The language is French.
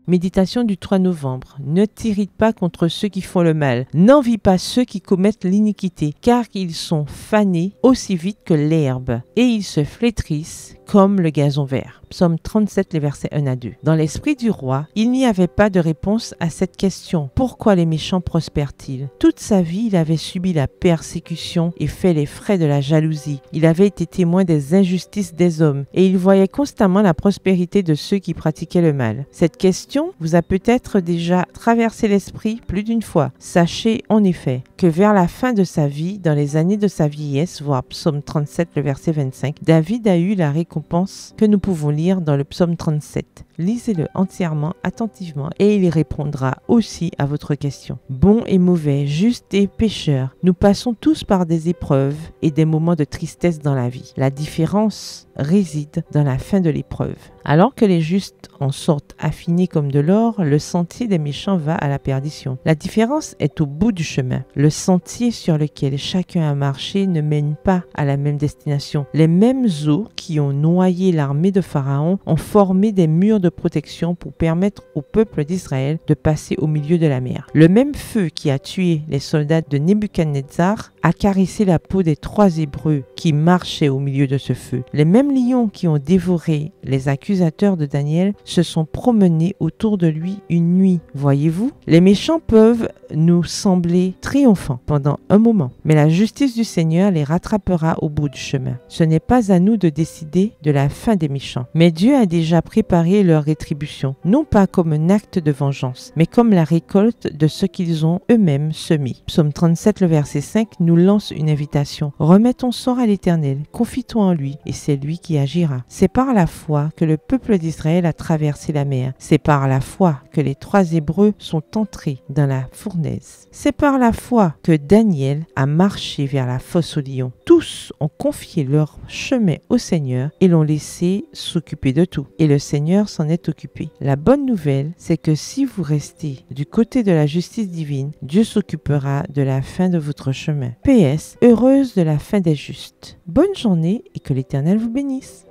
Méditation du 3 novembre. Ne t'irrite pas contre ceux qui font le mal. N'envie pas ceux qui commettent l'iniquité, car ils sont fanés aussi vite que l'herbe, et ils se flétrissent comme le gazon vert. Psaume 37, les versets 1 à 2. Dans l'esprit du roi, il n'y avait pas de réponse à cette question. Pourquoi les méchants prospèrent-ils? Toute sa vie, il avait subi la persécution et fait les frais de la jalousie. Il avait été témoin des injustices des hommes et il voyait constamment la prospérité de ceux qui pratiquaient le mal. Cette question vous a peut-être déjà traversé l'esprit plus d'une fois. Sachez en effet que vers la fin de sa vie, dans les années de sa vieillesse, voir Psaume 37, le verset 25, David a eu la récompense que nous pouvons lire dans le Psaume 37. Lisez-le entièrement, attentivement, et il répondra aussi à votre question. Bons et mauvais, justes et pécheurs, nous passons tous par des épreuves et des moments de tristesse dans la vie. La différence réside dans la fin de l'épreuve. Alors que les justes en sortent affinés comme de l'or, le sentier des méchants va à la perdition. La différence est au bout du chemin. Le sentier sur lequel chacun a marché ne mène pas à la même destination. Les mêmes eaux qui ont noyé l'armée de Pharaon ont formé des murs de protection pour permettre au peuple d'Israël de passer au milieu de la mer. Le même feu qui a tué les soldats de Nebuchadnezzar a caressé la peau des 3 Hébreux qui marchaient au milieu de ce feu. Les mêmes lions qui ont dévoré les accusateurs de Daniel se sont promenés autour de lui une nuit. Voyez-vous, les méchants peuvent nous sembler triomphants pendant un moment, mais la justice du Seigneur les rattrapera au bout du chemin. Ce n'est pas à nous de décider de la fin des méchants, mais Dieu a déjà préparé leur rétribution, non pas comme un acte de vengeance, mais comme la récolte de ce qu'ils ont eux-mêmes semé. Psaume 37, le verset 5, nous lance une invitation. Remets ton sort à l'Éternel, confie-toi en lui, et c'est lui qui agira. C'est par la foi que le peuple d'Israël a traversé la mer. C'est par la foi que les 3 Hébreux sont entrés dans la fournaise. C'est par la foi que Daniel a marché vers la fosse aux lions. Tous ont confié leur chemin au Seigneur et l'ont laissé s'occuper de tout. Et le Seigneur s'en est occupé. La bonne nouvelle, c'est que si vous restez du côté de la justice divine, Dieu s'occupera de la fin de votre chemin. PS, heureuse de la fin des justes. Bonne journée et que l'Éternel vous bénisse.